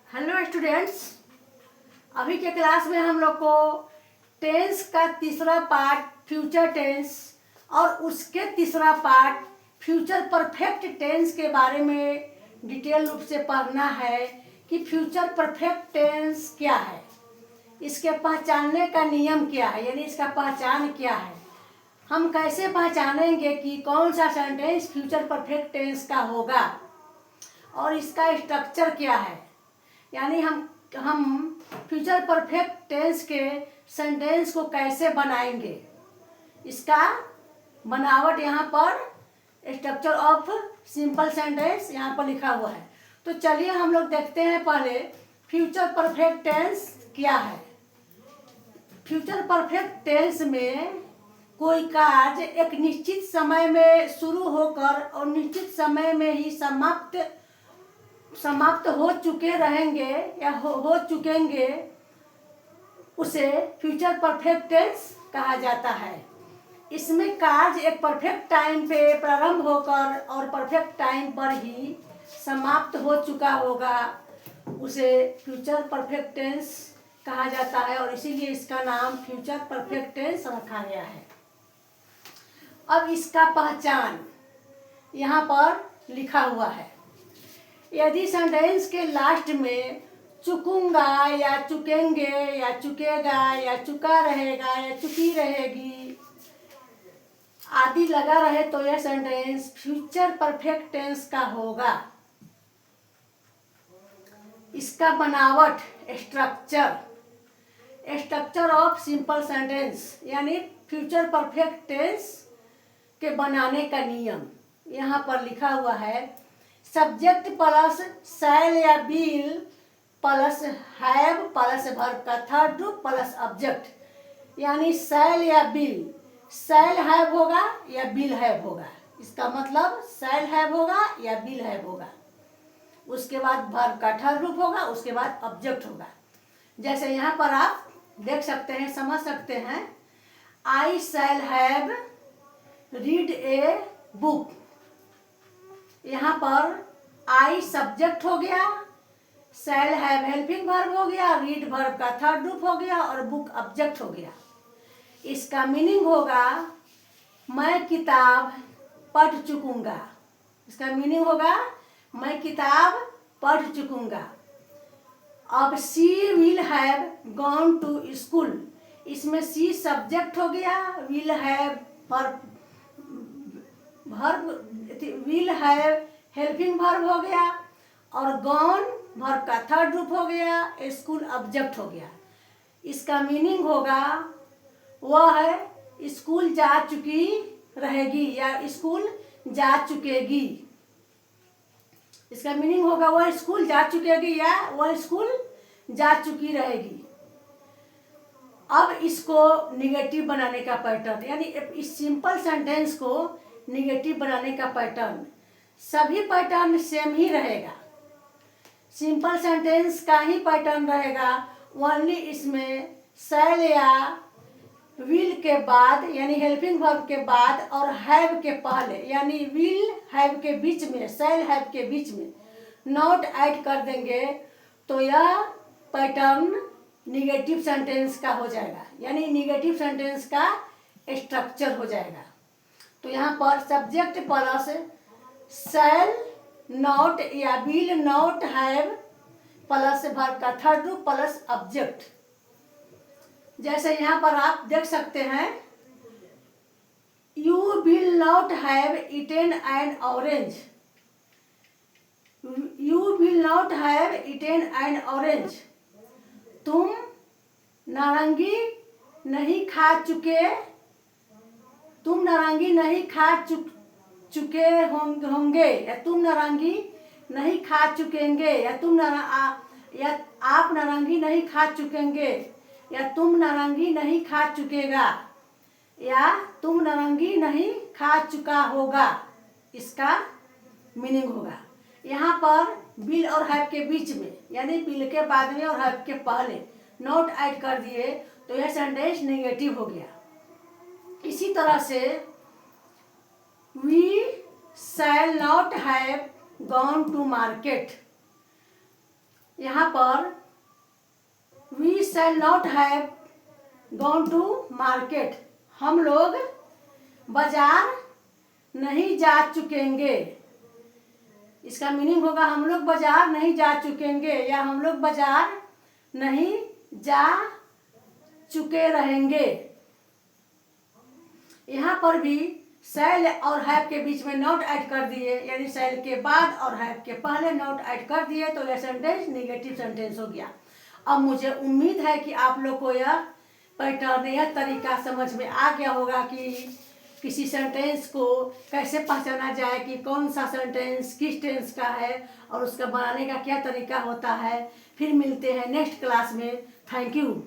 Hello students, अभी के class में हम लोग को टेंस का तीसरा पार्ट फ्यूचर टेंस और उसके तीसरा पार्ट फ्यूचर परफेक्ट टेंस के बारे में डिटेल रूप से पढ़ना है कि फ्यूचर परफेक्ट टेंस क्या है, इसके पहचानने का नियम क्या है, यानी इसका पहचान क्या है, हम कैसे पहचानेंगे कि कौन सा सेंटेंस फ्यूचर परफेक्ट टेंस का होगा और इसका स्ट्रक्चर क्या है। यानी हम फ्यूचर परफेक्ट टेंस के सेंटेंस को कैसे बनाएंगे, इसका बनावट यहाँ पर स्ट्रक्चर ऑफ सिंपल सेंटेंस यहाँ पर लिखा हुआ है। तो चलिए हम लोग देखते हैं पहले फ्यूचर परफेक्ट टेंस क्या है। फ्यूचर परफेक्ट टेंस में कोई कार्य एक निश्चित समय में शुरू होकर और निश्चित समय में ही समाप्त हो चुके रहेंगे या हो चुकेंगे, उसे फ्यूचर परफेक्ट टेंस कहा जाता है। इसमें कार्य एक परफेक्ट टाइम पे प्रारंभ होकर और परफेक्ट टाइम पर ही समाप्त हो चुका होगा, उसे फ्यूचर परफेक्ट टेंस कहा जाता है और इसीलिए इसका नाम फ्यूचर परफेक्ट टेंस रखा गया है। अब इसका पहचान यहाँ पर लिखा हुआ है। यदि सेंटेंस के लास्ट में चुकूंगा या चुकेंगे या चुकेगा या चुका रहेगा या चुकी रहेगी आदि लगा रहे तो यह सेंटेंस फ्यूचर परफेक्ट टेंस का होगा। इसका बनावट स्ट्रक्चर ऑफ सिंपल सेंटेंस यानी फ्यूचर परफेक्ट टेंस के बनाने का नियम यहाँ पर लिखा हुआ है। सब्जेक्ट प्लस शैल या will plus have plus verb का थर्ड रूप प्लस ऑब्जेक्ट, यानी शैल या विल, शैल हैव होगा या विल हैव होगा, इसका मतलब शैल हैव होगा या विल हैव होगा, उसके बाद वर्ब का थर्ड रूप होगा, उसके बाद ऑब्जेक्ट होगा। जैसे यहाँ पर आप देख सकते हैं, समझ सकते हैं, I shall have read a book. यहाँ पर आई सब्जेक्ट हो गया, शैल हैव हेल्पिंग वर्ब हो गया, रीड वर्ब का थर्ड रूप हो गया और बुक ऑब्जेक्ट हो गया। इसका मीनिंग होगा मैं किताब पढ़ चुकूंगा। इसका मीनिंग होगा मैं किताब पढ़ चुकूंगा। अब she will have gone to school, इसमें शी सब्जेक्ट हो गया, will have will have helping verb हो गया और गॉन वर्ब का थर्ड रूप हो गया, स्कूल ऑब्जेक्ट हो गया। इसका मीनिंग होगा वह स्कूल जा चुकी रहेगी या स्कूल जा चुकेगी। इसका मीनिंग होगा वह स्कूल जा चुकेगी या वह स्कूल जा चुकी रहेगी। अब इसको निगेटिव बनाने का पैटर्न, यानी इस सिंपल सेंटेंस को निगेटिव बनाने का पैटर्न, सभी पैटर्न सेम ही रहेगा, सिंपल सेंटेंस का ही पैटर्न रहेगा। ओनली इसमें शैल या विल के बाद यानी हेल्पिंग वर्ब के बाद और हैव के पहले यानी विल हैव के बीच में, शैल हैव के बीच में नॉट ऐड कर देंगे तो यह पैटर्न निगेटिव सेंटेंस का हो जाएगा, यानी निगेटिव सेंटेंस का स्ट्रक्चर हो जाएगा। तो यहाँ पर सब्जेक्ट प्लस शैल नॉट या will not have plus verb का थर्ड रूप प्लस ऑब्जेक्ट। जैसे यहाँ पर आप देख सकते हैं, you will not have eaten N orange, you will not have eaten N orange, तुम नारंगी नहीं खा चुके, तुम नारंगी नहीं खा चुके होंगे या तुम नारंगी नहीं खा चुकेंगे या आप नारंगी नहीं खा चुकेंगे या तुम नारंगी नहीं खा चुकेगा या तुम नारंगी नहीं खा चुका होगा, इसका मीनिंग होगा। यहाँ पर विल और हैव के बीच में यानी विल के बाद में और हैव के पहले नॉट ऐड कर दिए तो यह सेंटेंस नेगेटिव हो गया। इसी तरह से we shall not have gone to market, यहाँ पर we shall not have gone to market, हम लोग बाजार नहीं जा चुकेंगे। इसका मीनिंग होगा हम लोग बाजार नहीं जा चुकेंगे या हम लोग बाजार नहीं जा चुके रहेंगे। यहाँ पर भी शैल और हैव के बीच में नॉट ऐड कर दिए, यानी शैल के बाद और हैव के पहले नॉट ऐड कर दिए तो यह सेंटेंस नेगेटिव सेंटेंस हो गया। अब मुझे उम्मीद है कि आप लोग को यह पैटर्न, यह तरीका समझ में आ गया होगा कि किसी सेंटेंस को कैसे पहचाना जाए कि कौन सा सेंटेंस किस टेंस का है और उसका बनाने का क्या तरीका होता है। फिर मिलते हैं नेक्स्ट क्लास में। Thank you.